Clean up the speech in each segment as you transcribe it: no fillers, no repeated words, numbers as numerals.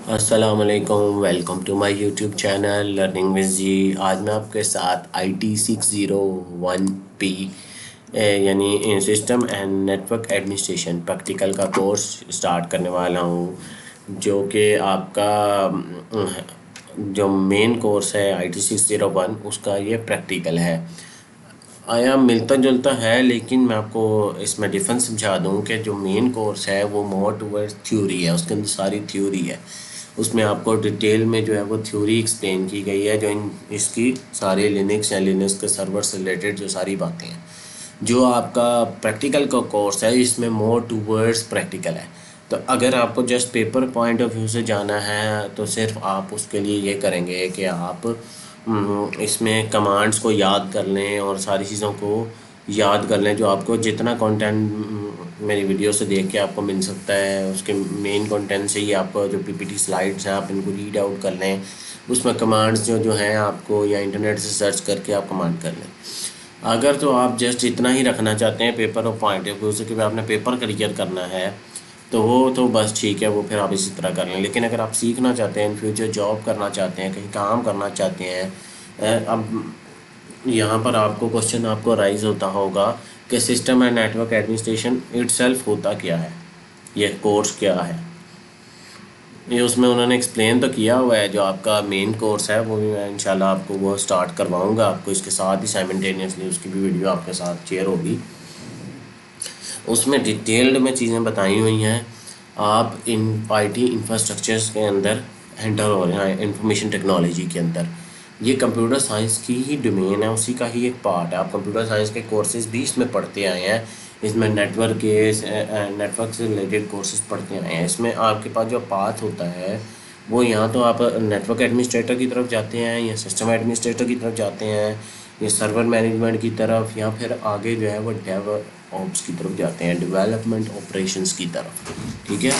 अस्सलामुअलैकुम, welcome to my YouTube channel learning with G. आज मैं आपके साथ IT 601P यानी system and network administration practical का कोर्स स्टार्ट करने वाला हूँ, जो कि आपका जो मेन कोर्स है IT 601 उसका ये प्रैक्टिकल है। आया मिलता जुलता है, लेकिन मैं आपको इसमें डिफरेंस समझा दूं कि जो मेन कोर्स है वो मोर टूवर्ड्स थ्योरी है, उसके अंदर सारी थ्योरी है। उसमें आपको डिटेल में जो है वो थ्योरी एक्सप्लेन की गई है, जो इसकी सारे लिनक्स या लिनक्स के सर्वर से रिलेटेड जो सारी बातें हैं। जो आपका प्रैक्टिकल का कोर्स है इसमें मोर टूवर्ड्स प्रैक्टिकल है। तो अगर आपको just paper point of view से जाना है तो सिर्फ आप उसके लिए ये करेंगे कि आप इसमें कमांड्स को याद कर लें और सारी चीज़ों को याद कर लें। जो आपको जितना कंटेंट मेरी वीडियो से देख के आपको मिल सकता है, उसके मेन कंटेंट से ही आपको जो पीपीटी स्लाइड्स हैं आप इनको रीड आउट कर लें। उसमें कमांड्स जो जो हैं आपको या इंटरनेट से सर्च करके आप कमांड कर लें। अगर तो आप जस्ट इतना ही रखना चाहते हैं पेपर और पॉइंट ऑफ व्यू से कि आपने पेपर क्लियर करना है, तो वो तो बस ठीक है, वो फिर आप इसी तरह कर लें। लेकिन अगर आप सीखना चाहते हैं, इन फ्यूचर जॉब करना चाहते हैं, कहीं काम करना चाहते हैं, अब यहाँ पर आपको क्वेश्चन आपको राइज होता होगा कि system and network administration itself होता क्या है, ये कोर्स क्या है। ये उसमें उन्होंने एक्सप्लेन तो किया हुआ है। जो आपका मेन कोर्स है वो भी मैं इंशाल्लाह आपको वो स्टार्ट करवाऊँगा, आपको इसके साथ ही साइमल्टेनियसली उसकी भी वीडियो आपके साथ शेयर होगी। उसमें डिटेल्ड में चीज़ें बताई हुई हैं। आप इन IT इंफ्रास्ट्रक्चर्स के अंदर एंटर हो रहे हैं, इंफॉर्मेशन टेक्नोलॉजी के अंदर। ये कंप्यूटर साइंस की ही डोमेन है, उसी का ही एक पार्ट है। आप कंप्यूटर साइंस के कोर्सेज भी इसमें पढ़ते आए हैं। इसमें नेटवर्क से रिलेटेड कोर्सेज पढ़ते आए हैं। इसमें आपके पास जो पाथ होता है वो यहाँ तो आप नेटवर्क एडमिनिस्ट्रेटर की तरफ जाते हैं या सिस्टम एडमिनिस्ट्रेटर की तरफ जाते हैं या सर्वर मैनेजमेंट की तरफ, या फिर आगे जो है वो डेव ऑप्स की तरफ जाते हैं, डेवलपमेंट ऑपरेशंस की तरफ। ठीक है,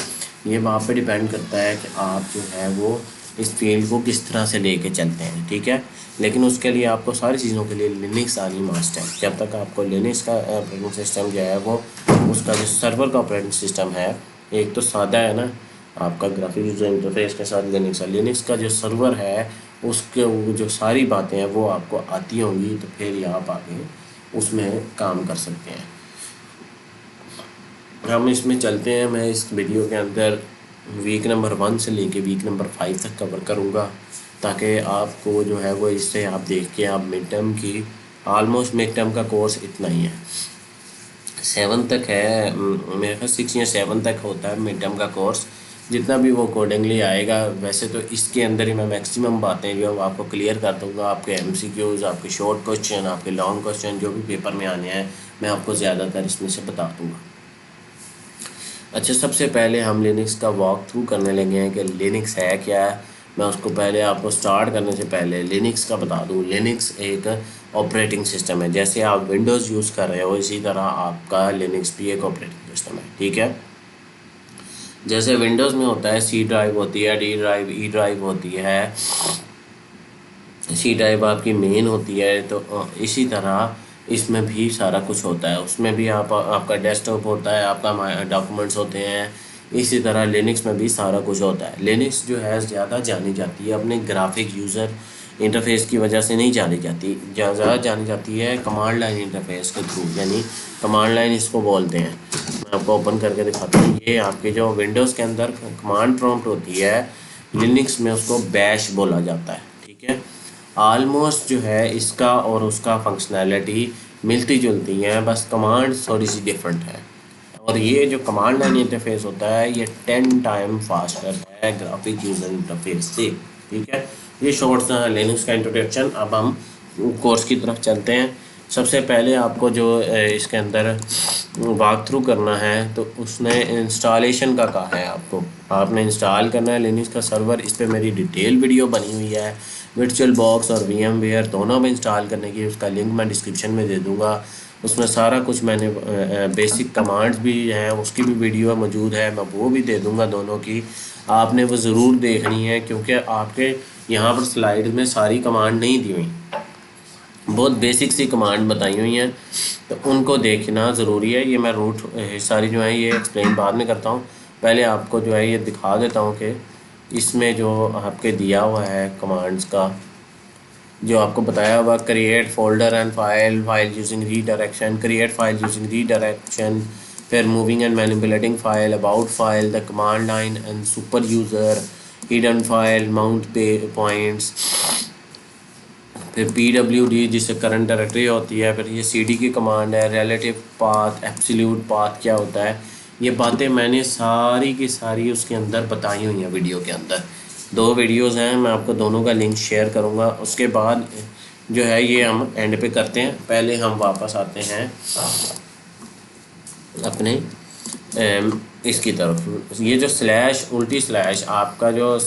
ये आप पे डिपेंड करता है कि आप जो है वो इस फील्ड को किस तरह से लेके चलते हैं। ठीक है, लेकिन उसके लिए आपको सारी चीज़ों के लिए लिनक्स आनी मस्ट है। जब तक आपको लिनक्स का ऑपरेटिंग सिस्टम जो है वो उसका जो सर्वर का ऑपरेटिंग सिस्टम है, एक तो सादा है ना, आपका ग्राफिक यूज़र इंटरफेस के साथ लिनक्स है। लिनक्स का जो सर्वर है उसके वो जो सारी बातें हैं वो आपको आती होंगी, तो फिर ही आप आगे उसमें काम कर सकते हैं। हम इसमें चलते हैं। मैं इस वीडियो के अंदर वीक नंबर 1 से लेके वीक नंबर 5 तक कवर करूँगा, ताकि आपको जो है वो इससे आप देख के आप मिड टर्म की ऑलमोस्ट मिड टर्म का कोर्स इतना ही है, 7 तक है मेरे ख्याल 6 या 7 तक होता है मिड टर्म का कोर्स। जितना भी वो अकॉर्डिंगली आएगा। वैसे तो इसके अंदर ही मैं मैक्सिमम बातें जो आपको क्लियर कर दूँगा। आपके MCQs, आपके शॉर्ट क्वेश्चन, आपके लॉन्ग क्वेश्चन जो भी पेपर में आने हैं मैं आपको ज़्यादातर इसमें से बता दूँगा। अच्छा, सबसे पहले हम लिनक्स का वॉक थ्रू करने लगे हैं कि लिनक्स है क्या है। मैं उसको पहले आपको स्टार्ट करने से पहले लिनक्स का बता दूं। लिनक्स एक ऑपरेटिंग सिस्टम है। जैसे आप विंडोज़ यूज़ कर रहे हो इसी तरह आपका लिनक्स भी एक ऑपरेटिंग सिस्टम है। ठीक है, जैसे विंडोज़ में होता है C ड्राइव होती है, D ड्राइव, E ड्राइव होती है, C ड्राइव आपकी मेन होती है। तो इसी तरह इसमें भी सारा कुछ होता है। उसमें भी आपका डेस्कटॉप होता है, आपका डॉक्यूमेंट्स होते हैं। इसी तरह लिनक्स में भी सारा कुछ होता है। लिनक्स जो है ज़्यादा जानी जाती है अपने ग्राफिक यूज़र इंटरफेस की वजह से नहीं जानी जाती, ज़्यादा जानी जाती है कमांड लाइन इंटरफेस के थ्रू, यानी कमांड लाइन इसको बोलते हैं। मैं आपको ओपन करके दिखाता हूँ। ये आपके जो विंडोज़ के अंदर कमांड प्रॉम्प्ट होती है, लिनक्स में उसको बैश बोला जाता है। ठीक है, ऑलमोस्ट जो है इसका और उसका फंक्शनैलिटी मिलती जुलती हैं, बस कमांड थोड़ी सी डिफरेंट है। और ये जो कमांड लाइन इंटरफेस होता है ये 10 टाइम फास्टर है ग्राफिक यूज़र इंटरफेस से। ठीक है, ये शॉर्ट सा लिनक्स का इंट्रोडक्शन। अब हम कोर्स की तरफ चलते हैं। सबसे पहले आपको जो इसके अंदर वॉक थ्रू करना है, तो उसने इंस्टॉलेशन का कहा है आपको। आपने इंस्टॉल करना है लिनक्स का सर्वर। इस पर मेरी डिटेल वीडियो बनी हुई है, वर्चुअल बॉक्स और VMware दोनों में इंस्टॉल करने की। उसका लिंक मैं डिस्क्रिप्शन में दे दूँगा। उसमें सारा कुछ मैंने बेसिक कमांड्स भी हैं, उसकी भी वीडियो मौजूद है, मैं वो भी दे दूँगा दोनों की। आपने वो ज़रूर देखनी है, क्योंकि आपके यहाँ पर स्लाइड में सारी कमांड नहीं दी हुई, बहुत बेसिक सी कमांड बताई हुई हैं, तो उनको देखना ज़रूरी है। ये मैं रूट सारी जो है ये एक्सप्लेन बाद में करता हूँ। पहले आपको जो है ये दिखा देता हूँ कि इसमें जो आपके दिया हुआ है कमांड्स का, जो आपको बताया हुआ, create folder and file using redirection, create file using redirection, फिर moving and manipulating file, about file, the command line and super user, hidden file, mount points, फिर PWD जिससे करंट डायरेक्टरी होती है, फिर ये CD की कमांड है, relative path, absolute path क्या होता है, ये बातें मैंने सारी की सारी उसके अंदर बताई हुई हैं वीडियो के अंदर। 2 वीडियोज़ हैं, मैं आपको दोनों का लिंक शेयर करूँगा। उसके बाद जो है ये हम एंड पे करते हैं। पहले हम वापस आते हैं अपने इसकी तरफ। ये जो स्लैश, उल्टी स्लैश आपका जो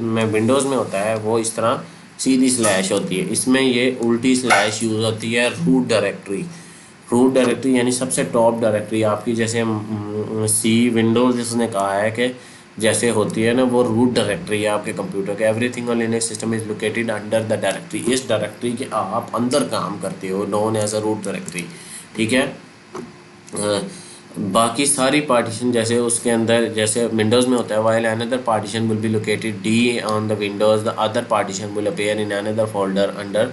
में विंडोज़ में होता है वो इस तरह सीधी स्लैश होती है, इसमें ये उल्टी स्लैश यूज़ होती है। रूट डायरेक्टरी, रूट डायरेक्टरी यानी सबसे टॉप डायरेक्टरी आपकी, जैसे विंडोज़ जिसने कहा है कि जैसे होती है ना, वो रूट डायरेक्टरी है आपके कंप्यूटर के। Everything on Linux system is located under the directory, इस डायरेक्टरी के आप अंदर काम करते हो, known as a root directory. ठीक है। बाकी सारी पार्टीशन जैसे उसके अंदर, जैसे विंडोज़ में होता है, while another partition will be located D on the Windows, the other partition will appear in another folder under.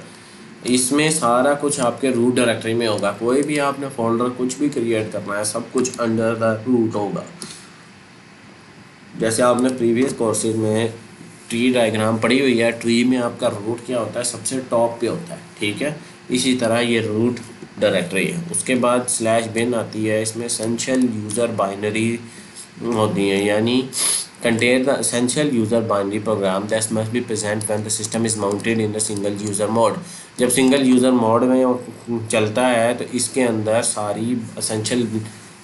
इसमें सारा कुछ आपके रूट डायरेक्टरी में होगा। कोई भी आपने फोल्डर कुछ भी क्रिएट करना है, सब कुछ अंडर द रूट होगा। जैसे आपने प्रीवियस कोर्सेज में ट्री डायग्राम पढ़ी हुई है, ट्री में आपका रूट क्या होता है, सबसे टॉप पे होता है। ठीक है, इसी तरह ये रूट डायरेक्टरी है। उसके बाद स्लैश बिन आती है, इसमें एसेंशियल यूज़र बाइनरी होती है, यानी contain the essential user binary program that must be present when the system is mounted in the single user mode. जब सिंगल यूज़र मोड में चलता है तो इसके अंदर सारी एसेंशियल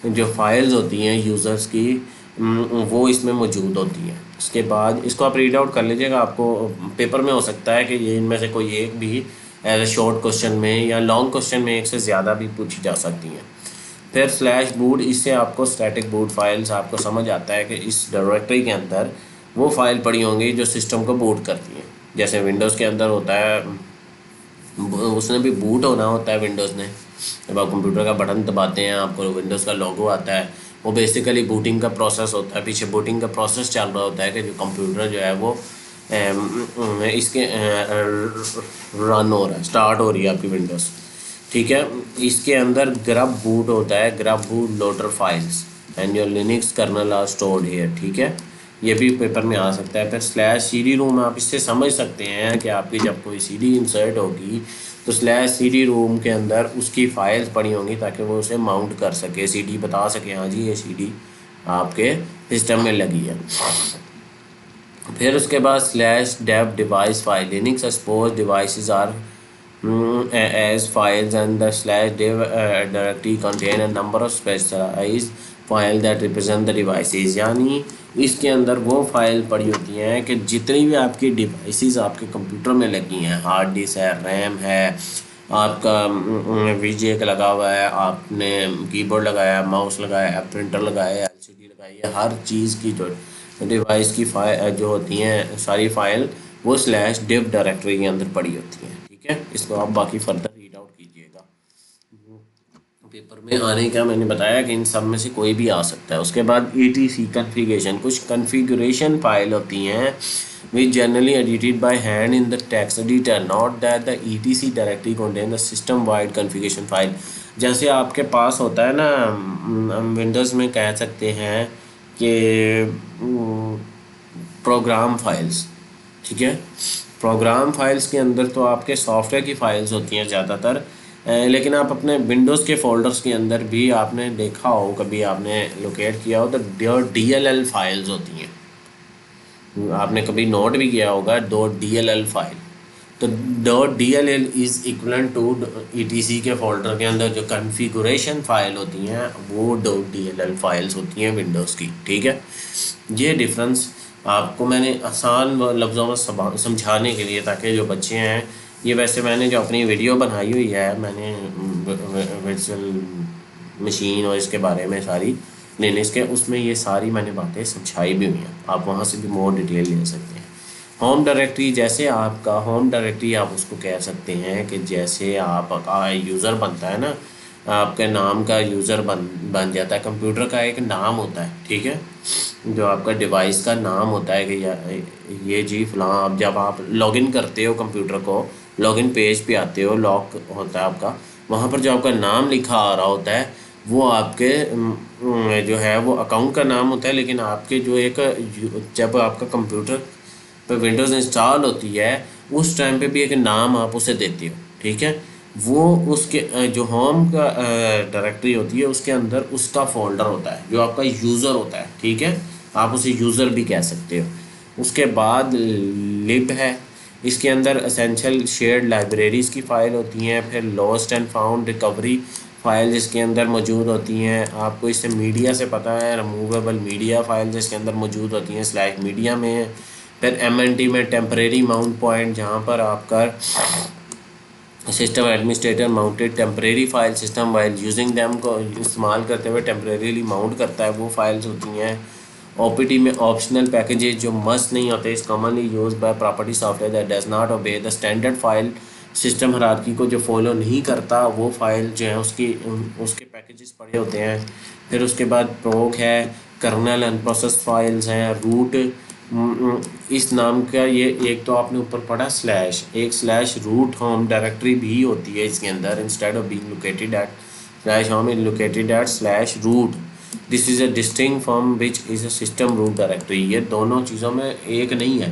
जो फाइल्स होती हैं यूज़र्स की, वो इसमें मौजूद होती हैं। इसके बाद इसको आप रीड आउट कर लीजिएगा, आपको पेपर में हो सकता है कि ये इनमें से कोई एक भी एज ए शॉर्ट क्वेश्चन में या लॉन्ग क्वेश्चन में एक से ज़्यादा भी पूछी जा सकती हैं। फिर स्लैश बूट, इससे आपको स्टैटिक बूट फाइल्स, आपको समझ आता है कि इस डायरेक्टरी के अंदर वो फाइल पड़ी होंगी जो सिस्टम को बूट करती हैं। जैसे विंडोज़ के अंदर होता है, उसने भी बूट होना होता है विंडोज़ ने। जब आप कंप्यूटर का बटन दबाते हैं आपको विंडोज़ का लोगो आता है, वो बेसिकली बूटिंग का प्रोसेस होता है। पीछे बूटिंग का प्रोसेस चल रहा होता है कि जो कंप्यूटर जो है वो इसके रन हो रहा है, स्टार्ट हो रही है आपकी विंडोज़। ठीक है, इसके अंदर ग्रब बूट होता है, GRUB boot loader files and your Linux kernel are stored here. ठीक है, ये भी पेपर में आ सकता है। फिर स्लैश CD रूम, आप इससे समझ सकते हैं कि आपकी जब कोई CD इंसर्ट होगी तो स्लैश CD रूम के अंदर उसकी फाइल्स पड़ी होंगी ताकि वो उसे माउंट कर सके, CD बता सके हाँ जी ये CD आपके सिस्टम में लगी है। फिर उसके बाद slash dev device file, Linux suppose devices are as files and the slash dev directory contain a number of specialized file that represent the devices, यानी इसके अंदर वो फाइल पड़ी होती हैं कि जितनी भी आपकी डिवाइसेस आपके कंप्यूटर में लगी हैं, हार्ड डिस्क है, रैम है, आपका VGA का लगा हुआ है, आपने कीबोर्ड लगाया है, माउस लगाया है, प्रिंटर लगाया है, LCD लगाई है, हर चीज़ की जो डिवाइस की फाइल जो होती हैं सारी फाइल वो स्लैश डिव डायरेक्टरी के अंदर पड़ी होती हैं। ठीक है, इसको आप बाकी फर्दर रीड आउट कीजिएगा। पेपर में आने का मैंने बताया कि इन सब में से कोई भी आ सकता है। उसके बाद ETC कन्फिगरेशन, कुछ कन्फिगरेशन फाइल होती हैं which generally edited by hand in the text editor, not that the etc directory contain the system wide configuration file। जैसे आपके पास होता है ना, विंडोज़ में कह सकते हैं कि प्रोग्राम फाइल्स। ठीक है, प्रोग्राम फाइल्स के अंदर तो आपके सॉफ्टवेयर की फाइल्स होती हैं ज़्यादातर, लेकिन आप अपने विंडोज़ के फोल्डर्स के अंदर भी आपने देखा हो, कभी आपने लोकेट किया हो तो DLL फाइल्स होती हैं। आपने कभी नोट भी किया होगा .dll फाइल, तो .dll is equivalent to ETC के फोल्डर के अंदर जो कन्फिगरेशन फाइल होती हैं वो .dll फाइल्स होती हैं विंडोज़ की। ठीक है, ये डिफरेंस आपको मैंने आसान लफ्ज़ों में समझाने के लिए, ताकि जो बच्चे हैं, ये वैसे मैंने जो अपनी वीडियो बनाई हुई है मैंने वर्चुअल मशीन और इसके बारे में सारी लिनक्स के, उसमें ये सारी मैंने बातें समझाई भी हुई हैं, आप वहाँ से भी मोर डिटेल ले सकते हैं। होम डायरेक्टरी, जैसे आपका होम डायरेक्टरी आप उसको कह सकते हैं कि जैसे आप यूज़र बनता है ना, आपके नाम का यूज़र बन जाता है। कंप्यूटर का एक नाम होता है, ठीक है, जो आपका डिवाइस का नाम होता है कि ये जी फलां। आप जब आप लॉगिन करते हो कंप्यूटर को, लॉगिन पेज पे आते हो, लॉक होता है आपका, वहाँ पर जो आपका नाम लिखा आ रहा होता है वो आपके जो है वो अकाउंट का नाम होता है। लेकिन आपके जो एक जब आपका कंप्यूटर पे विंडोज़ इंस्टॉल होती है उस टाइम पे भी एक नाम आप उसे देते हो, ठीक है। वो उसके जो होम का डायरेक्टरी होती है उसके अंदर उसका फोल्डर होता है जो आपका यूज़र होता है, ठीक है। आप उसे यूज़र भी कह सकते हो। उसके बाद लिब है, इसके अंदर एसेंशियल शेयर्ड लाइब्रेरीज़ की फ़ाइल होती हैं। फिर lost and found recovery file जिसके अंदर मौजूद होती हैं। आपको इससे मीडिया से पता है, रिमूवेबल मीडिया फ़ाइल जिसके अंदर मौजूद होती हैं स्लैश मीडिया में। फिर MNT में टेम्परेरी माउंट पॉइंट, जहाँ पर आपका system administrator mounted temporary file system while using them को इस्तेमाल करते हुए टेम्परेरीली माउंट करता है, वो फाइल्स होती हैं। OPT में ऑप्शनल पैकेजेस जो मस्ट नहीं होते, इस commonly use by property software that does not obey the standard file system hierarchy को जो फॉलो नहीं करता, वो फाइल जो है उसके पैकेजेस पड़े होते हैं। फिर उसके बाद प्रोक है, कर्नल अनप्रोसेस्ड फाइल्स हैं, रूट इस नाम का ये एक तो आपने ऊपर पढ़ा स्लैश, एक स्लैश रूट होम डायरेक्टरी भी होती है इसके अंदर। Instead of being located at slash home is located at slash root. This is a distinct from which is a system root directory. ये दोनों चीज़ों में एक नहीं है,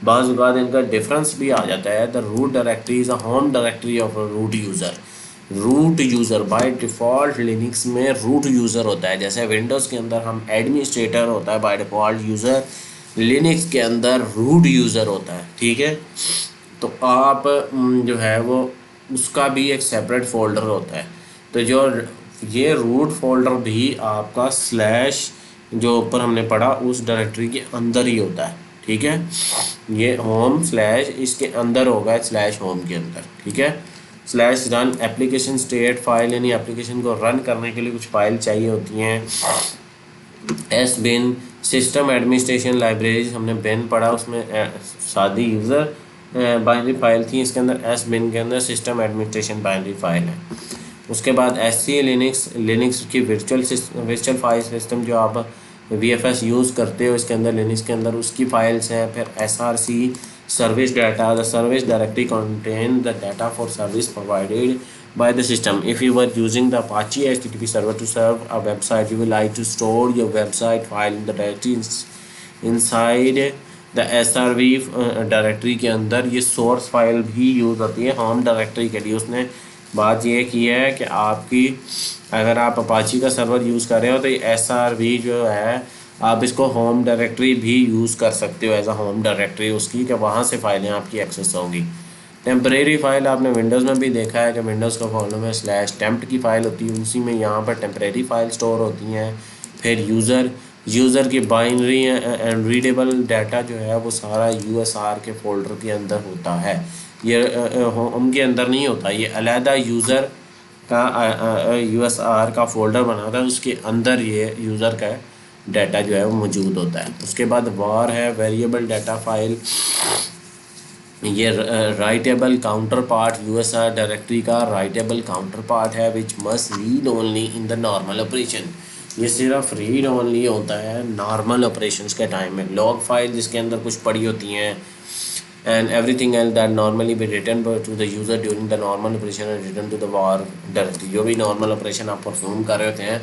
बाज़ औक़ात इनका डिफरेंस भी आ जाता है। The root directory is a home directory of a root user. Root user by default Linux में रूट यूज़र होता है। जैसे विंडोज़ के अंदर हम एडमिनिस्ट्रेटर होता है बाय डिफ़ॉल्ट यूज़र, लिनक्स के अंदर रूट यूज़र होता है, ठीक है। तो आप जो है वो उसका भी एक सेपरेट फ़ोल्डर होता है। तो जो ये रूट फ़ोल्डर भी आपका स्लैश जो ऊपर हमने पढ़ा उस डायरेक्टरी के अंदर ही होता है, ठीक है। ये होम स्लैश इसके अंदर होगा, स्लैश होम के अंदर, ठीक है। Slash run application state file, यानी एप्लीकेशन को रन करने के लिए कुछ फाइल चाहिए होती हैं। एस बिन सिस्टम एडमिनिस्ट्रेशन लाइब्रेरीज, हमने बिन पढ़ा, उसमें सादी यूज़र बाइनरी फाइल थी। इसके अंदर एस बिन के अंदर सिस्टम एडमिनिस्ट्रेशन बाइनरी फाइल है। उसके बाद SC लिनक्स की वर्चुअल फाइल सिस्टम जो आप VFS यूज़ करते हो इसके अंदर लिनक्स के अंदर उसकी फाइल्स हैं। फिर SRC service data, the service directory contain the data for service provided by the system. If you were using the Apache HTTP server to serve a website, you will like to store your website file in the directory inside the SRV directory के अंदर। ये source file भी use होती है home directory के लिए। उसने बात ये की है कि आपकी अगर आप अपाची का सर्वर यूज़ कर रहे हो तो ये SRV जो है आप इसको होम डायरेक्टरी भी यूज़ कर सकते हो एज अ होम डायरेक्टरी उसकी, कि वहाँ से फाइलें आपकी एक्सेस होंगी। टेम्परेरी फ़ाइल आपने विंडोज़ में भी देखा है कि विंडोज़ का फोल्डर में स्लैश टेम्प्ट की फ़ाइल होती है, उसी में यहाँ पर टेम्परेरी फ़ाइल स्टोर होती हैं। फिर यूज़र की बाइनरी एंड रीडेबल डाटा जो है वो सारा USR के फोल्डर के अंदर होता है। ये होम के अंदर नहीं होता, ये अलहदा यूज़र का USR का फोल्डर बना था, उसके अंदर ये यूज़र का डाटा जो है वो मौजूद होता है। उसके बाद वार है, वेरिएबल डाटा फाइल, ये writable counterpart USR directory का राइटेबल काउंटर पार्ट है which must read only in the normal operation. ये सिर्फ रीड ओनली होता है नॉर्मल ऑपरेशंस के टाइम में। लॉग फाइल जिसके अंदर कुछ पड़ी होती हैं and everything else that normally be written to the user during the normal operation and written to the var directory. जो भी नॉर्मल ऑपरेशन आप परफॉर्म कर रहे होते हैं,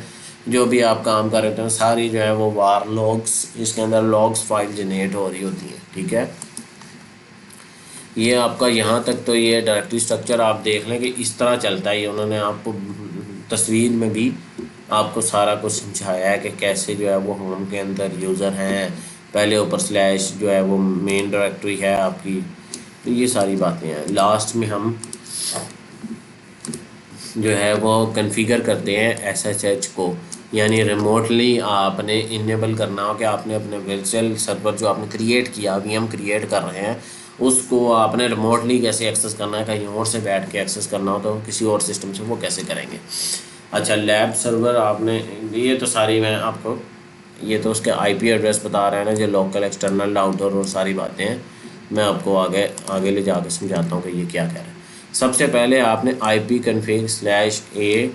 जो भी आप काम कर रहे होते हैं, सारी जो है वो वार लॉग्स, इसके अंदर लॉग्स फाइल जनरेट हो रही होती हैं, ठीक है। ये आपका यहाँ तक तो ये डायरेक्टरी स्ट्रक्चर आप देख लें कि इस तरह चलता है। ये उन्होंने आपको तस्वीर में भी आपको सारा कुछ समझाया है कि कैसे जो है वो होम के अंदर यूज़र हैं, पहले ऊपर स्लैश जो है वो मेन डायरेक्टरी है आपकी। तो ये सारी बातें हैं। लास्ट में हम जो है वो कन्फिगर करते हैं SSH को, यानी रिमोटली आपने इनेबल करना हो कि आपने अपने वर्चुअल सर्वर जो आपने क्रिएट किया, VM क्रिएट कर रहे हैं, उसको आपने रिमोटली कैसे एक्सेस करना है, कहीं और से बैठ के एक्सेस करना हो तो किसी और सिस्टम से वो कैसे करेंगे। अच्छा, लैब सर्वर आपने, ये तो सारी मैं आपको, ये तो उसके IP एड्रेस बता रहे हैं ना, जो लोकल एक्सटर्नल आउटडोर और सारी बातें हैं। मैं आपको आगे ले जाकर समझाता हूँ कि ये क्या कह रहा है। सबसे पहले आपने IP config/a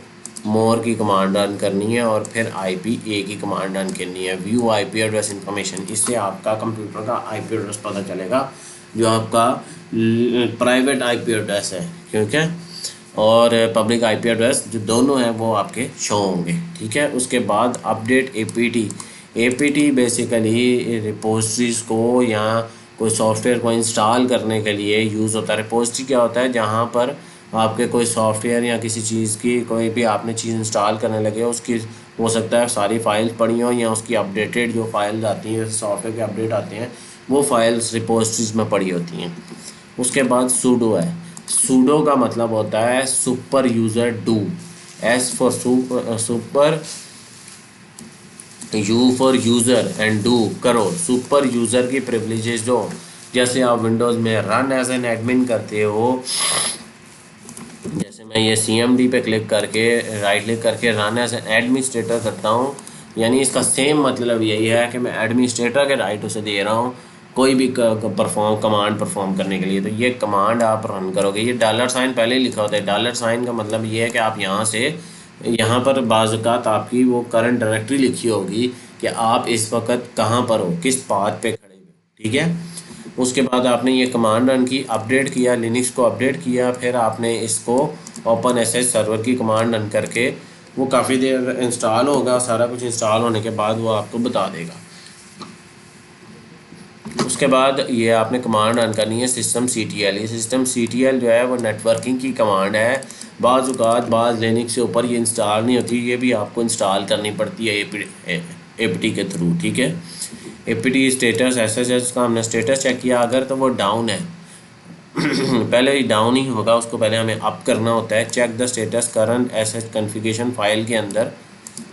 मोर की कमांड रन करनी है और फिर IP की कमांड रन करनी है, व्यू IP एड्रेस इंफॉर्मेशन। इससे आपका कंप्यूटर का IP एड्रेस पता चलेगा, जो आपका प्राइवेट IP एड्रेस है, ठीक है, और पब्लिक IP एड्रेस, जो दोनों हैं वो आपके शो होंगे, ठीक है। उसके बाद अपडेट APT बेसिकली रिपोजिटरीज को या कोई सॉफ्टवेयर को इंस्टॉल करने के लिए यूज़ होता है। रिपोजिटरी क्या होता है, जहाँ पर आपके कोई सॉफ्टवेयर या किसी चीज़ की कोई भी आपने चीज़ इंस्टॉल करने लगे, उसकी हो सकता है सारी फाइल्स पड़ी हों या उसकी अपडेटेड जो फाइल्स आती हैं, सॉफ्टवेयर के अपडेट आते हैं, वो फाइल्स रिपोजिटरीज में पड़ी होती हैं। उसके बाद सूडो है। सूडो का मतलब होता है super user do, S for super, you for user and do करो। सुपर यूज़र की प्रिविलेजेस जो, जैसे आप विंडोज़ में रन एज एन एडमिन करते हो, जैसे मैं ये CMD पे क्लिक करके राइट क्लिक करके रन एज एन एडमिनिस्ट्रेटर करता हूँ, यानी इसका सेम मतलब यही है कि मैं एडमिनिस्ट्रेटर के राइट उसे दे रहा हूँ कोई भी कमांड परफॉर्म करने के लिए। तो ये कमांड आप रन करोगे, ये $साइन पहले ही लिखा होता है। $साइन का मतलब ये है कि आप यहाँ से यहाँ पर बाज़ात आपकी वो करंट डायरेक्टरी लिखी होगी कि आप इस वक्त कहाँ पर हो, किस पाथ पे खड़े हो, ठीक है। उसके बाद आपने ये कमांड रन की, अपडेट किया, लिनक्स को अपडेट किया, फिर आपने इसको OpenSSH सर्वर की कमांड रन करके वो काफ़ी देर इंस्टॉल होगा। सारा कुछ इंस्टॉल होने के बाद वो आपको बता देगा। उसके बाद ये आपने कमांड रन करनी है systemctl। ये systemctl जो है वो नेटवर्किंग की कमांड है। बाज़ लिनक्स से ऊपर ये इंस्टॉल नहीं होती, ये भी आपको इंस्टॉल करनी पड़ती है APT के थ्रू, ठीक है। APT स्टेटस SSH का हमने स्टेटस चेक किया, अगर तो वो डाउन है पहले ही डाउन ही होगा, उसको पहले हमें अप करना होता है। Check the status current SSH configuration file के अंदर।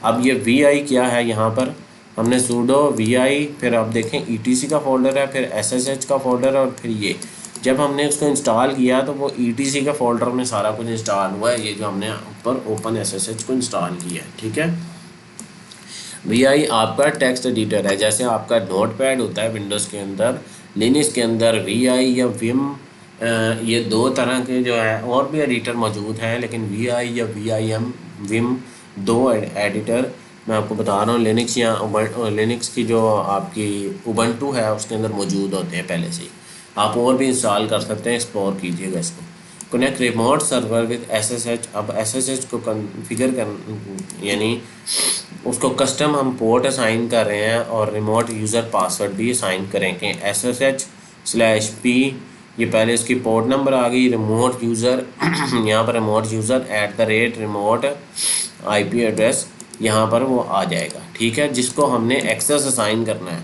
अब ये VI क्या है, यहाँ पर हमने सूडो VI, फिर आप देखें ETC का फोल्डर है, फिर SSH का फोल्डर है, और फिर ये जब हमने उसको इंस्टॉल किया तो वो ETC का फोल्डर में सारा कुछ इंस्टॉल हुआ है, ये जो हमने ऊपर OpenSSH को इंस्टॉल किया है, ठीक है। VI आपका टेक्स्ट एडिटर है, जैसे आपका नोटपैड होता है विंडोज़ के अंदर, लिनक्स के अंदर VI या विम, ये दो तरह के जो है और भी एडिटर मौजूद हैं, लेकिन VI या VIM विम दो एडिटर मैं आपको बता रहा हूँ। लिनक्स या लिनक्स की जो आपकी उबंटू है उसके अंदर मौजूद होते हैं पहले से ही, आप और भी इंस्टॉल कर सकते हैं, एक्सप्लोर कीजिएगा इसको। Connect remote server with SSH। अब SSH को कॉन्फ़िगर कर, यानी उसको कस्टम हम पोर्ट असाइन कर रहे हैं और रिमोट यूज़र पासवर्ड भी असाइन करेंगे। SSH/p, ये पहले इसकी पोर्ट नंबर आ गई। रिमोट यूज़र यहाँ पर remote user @remote IP address यहाँ पर वो आ जाएगा, ठीक है, जिसको हमने एक्सेस असाइन करना है।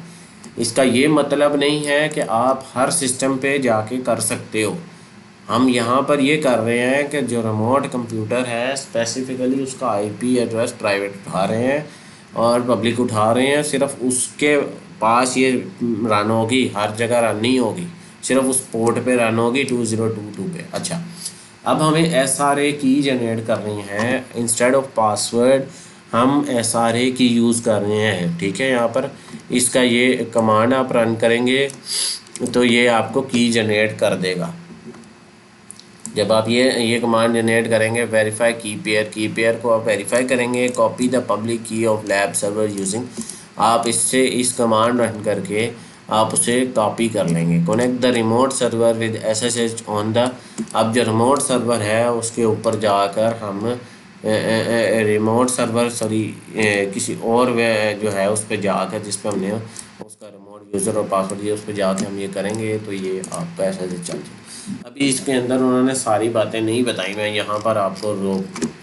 इसका ये मतलब नहीं है कि आप हर सिस्टम पे जाके कर सकते हो। हम यहाँ पर ये कर रहे हैं कि जो रिमोट कंप्यूटर है स्पेसिफ़िकली उसका IP एड्रेस प्राइवेट उठा रहे हैं और पब्लिक उठा रहे हैं, सिर्फ उसके पास ये रन होगी, हर जगह रन नहीं होगी, सिर्फ उस पोर्ट पे रन होगी 2022 पे। अच्छा, अब हमें SRA की जनरेट करनी है, इंस्टेड ऑफ पासवर्ड हम SRA की यूज़ कर रहे हैं, ठीक है। यहाँ पर इसका ये कमांड आप रन करेंगे तो ये आपको की जनरेट कर देगा। जब आप ये कमांड जनरेट करेंगे, वेरीफाई की पेयर को आप वेरीफाई करेंगे, कॉपी द पब्लिक की ऑफ लैब सर्वर यूजिंग, आप इससे इस कमांड रन करके आप उसे कॉपी कर लेंगे। Connect the remote server with SSH on the, अब जो रिमोट सर्वर है उसके ऊपर जाकर हम रिमोट सर्वर किसी और जो है उस पर जाकर, जिस पर हमने उसका रिमोट यूज़र और पासवर्ड दिया, उस पर जाकर हम ये करेंगे तो ये आपका SSH चल जाए। अभी इसके अंदर उन्होंने सारी बातें नहीं बताई, मैं यहाँ पर आपको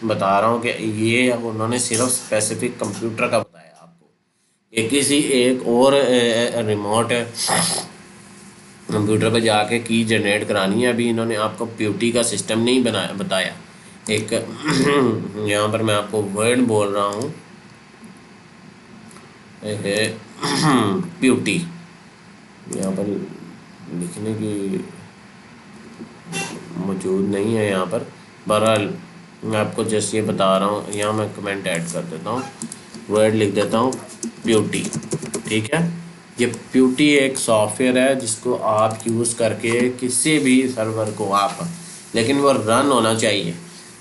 बता रहा हूँ कि ये अब उन्होंने सिर्फ स्पेसिफिक कंप्यूटर का बताया आपको, ये किसी एक और रिमोट कंप्यूटर पर जाके की जनरेट करानी है। अभी इन्होंने आपको PUT का सिस्टम नहीं बताया। एक यहाँ पर मैं आपको वर्ड बोल रहा हूँ, PUT यहाँ पर लिखने की मौजूद नहीं है यहाँ पर, बहरहाल मैं आपको जस्ट ये बता रहा हूँ। यहाँ मैं कमेंट ऐड कर देता हूँ, वर्ड लिख देता हूँ PUT, ठीक है। ये PUT एक सॉफ्टवेयर है जिसको आप यूज़ करके किसी भी सर्वर को आप, लेकिन वो रन होना चाहिए,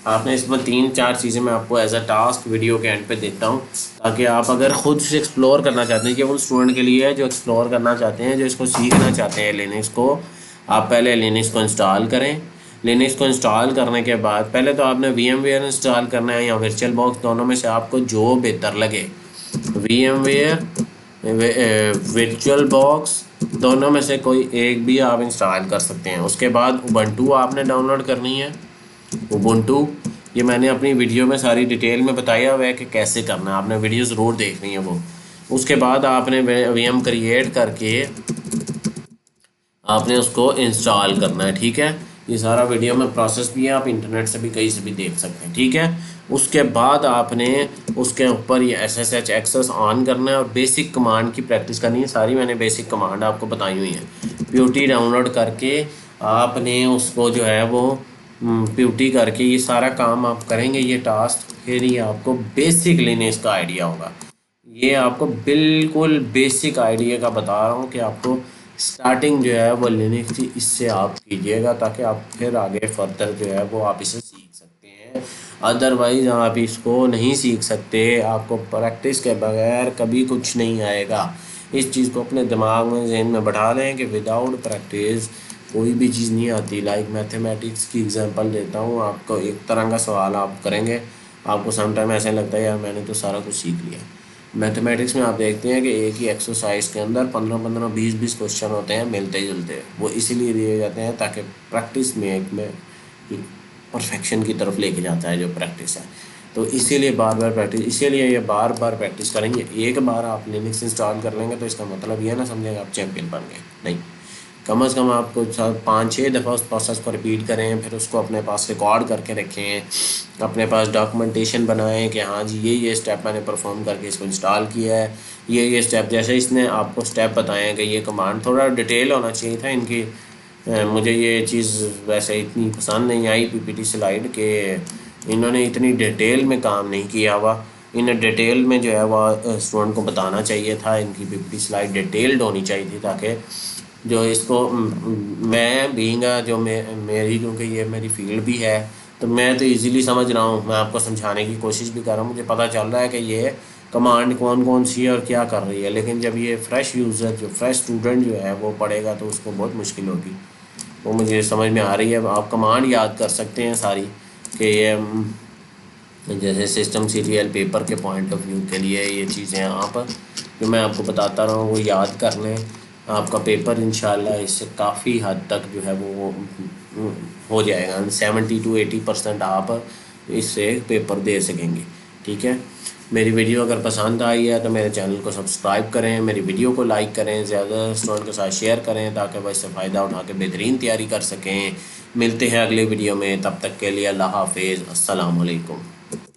आपने इसमें 3-4 चीज़ें मैं आपको एज अ टास्क वीडियो के एंड पे देता हूँ, ताकि आप अगर खुद से एक्सप्लोर करना चाहते हैं, केवल स्टूडेंट के लिए है जो एक्सप्लोर करना चाहते हैं, जो इसको सीखना चाहते हैं लिनक्स को, आप पहले लिनक्स को इंस्टॉल करें। लिनक्स को इंस्टॉल करने के बाद पहले तो आपने VMware इंस्टॉल करना है या वर्चुअल बॉक्स, दोनों में से आपको जो बेहतर लगे। VMware, वर्चुअल बॉक्स, दोनों में से कोई एक भी आप इंस्टॉल कर सकते हैं। उसके बाद उबंटू आपने डाउनलोड करनी है। उबंटू ये मैंने अपनी वीडियो में सारी डिटेल में बताया हुआ है कि कैसे करना है, आपने वीडियो ज़रूर देखनी है वो। उसके बाद आपने VM क्रिएट करके आपने उसको इंस्टॉल करना है, ठीक है। ये सारा वीडियो में प्रोसेस भी है, आप इंटरनेट से भी कहीं से भी देख सकते हैं, ठीक है। उसके बाद आपने उसके ऊपर ये SSH एक्सेस ऑन करना है और बेसिक कमांड की प्रैक्टिस करनी है। सारी मैंने बेसिक कमांड आपको बताई हुई है। PuTTY डाउनलोड करके आपने उसको जो है वो PuTTY करके ये सारा काम आप करेंगे, ये टास्क, फिर ये आपको बेसिक लिनक्स का आइडिया होगा। ये आपको बिल्कुल बेसिक आइडिया का बता रहा हूँ कि आपको स्टार्टिंग जो है वो लिनक्स की इससे आप कीजिएगा, ताकि आप फिर आगे फर्दर जो है वो आप इसे सीख सकते हैं। अदरवाइज़ आप इसको नहीं सीख सकते, आपको प्रैक्टिस के बगैर कभी कुछ नहीं आएगा। इस चीज़ को अपने दिमाग में जहन में बैठा लें कि विदाउट प्रैक्टिस कोई भी चीज़ नहीं आती। लाइक मैथमेटिक्स की एग्जांपल देता हूँ आपको। एक तरह का सवाल आप करेंगे, आपको सम टाइम ऐसा लगता है यार मैंने तो सारा कुछ सीख लिया। मैथमेटिक्स में आप देखते हैं कि एक ही एक्सरसाइज के अंदर 15-15, 20-20 क्वेश्चन होते हैं मिलते जुलते। वो इसीलिए दिए जाते हैं ताकि प्रैक्टिस में एक परफेक्शन की तरफ लेके जाता है जो प्रैक्टिस है। तो इसीलिए बार बार प्रैक्टिस, इसीलिए ये बार बार प्रैक्टिस करेंगे। एक बार आप लिनक्स इंस्टॉल कर लेंगे तो इसका मतलब ये ना समझेंगे आप चैम्पियन बन गए, नहीं। कम से कम आपको 5-6 दफ़ा उस प्रोसेस को रिपीट करें, फिर उसको अपने पास रिकॉर्ड करके रखें, अपने पास डॉक्यूमेंटेशन बनाएं कि हाँ जी ये स्टेप मैंने परफॉर्म करके इसको इंस्टॉल किया है। ये स्टेप, जैसे इसने आपको स्टेप बताएं कि ये कमांड, थोड़ा डिटेल होना चाहिए था इनकी। मुझे ये चीज़ वैसे इतनी पसंद नहीं आई PPT स्लाइड के, इन्होंने इतनी डिटेल में काम नहीं किया हुआ। इन्हें डिटेल में जो है वह स्टूडेंट को बताना चाहिए था। इनकी PPT स्लाइड डिटेल्ड होनी चाहिए थी, ताकि जो इसको मैं बीइंग जो मेरी, क्योंकि ये मेरी फील्ड भी है, तो मैं तो इजीली समझ रहा हूँ। मैं आपको समझाने की कोशिश भी कर रहा हूँ, मुझे पता चल रहा है कि ये कमांड कौन कौन सी है और क्या कर रही है। लेकिन जब ये फ्रेश यूज़र, जो फ्रेश स्टूडेंट जो है वो पढ़ेगा तो उसको बहुत मुश्किल होगी। वो मुझे समझ में आ रही है। आप कमांड याद कर सकते हैं सारी, कि ये जैसे सिस्टम सीरियल पेपर के पॉइंट ऑफ व्यू के लिए ये चीज़ें आप जो मैं आपको बताता रहा हूँ वो याद कर लें। आपका पेपर इंशाल्लाह इससे काफ़ी हद तक जो है वो हो जाएगा। 70-80% आप इससे पेपर दे सकेंगे, ठीक है। मेरी वीडियो अगर पसंद आई है तो मेरे चैनल को सब्सक्राइब करें, मेरी वीडियो को लाइक करें, ज़्यादा स्टूडेंट के साथ शेयर करें, ताकि वह इससे फ़ायदा उठा के बेहतरीन तैयारी कर सकें। मिलते हैं अगले वीडियो में, तब तक के लिए अल्लाह हाफिज़, अस्सलाम वालेकुम।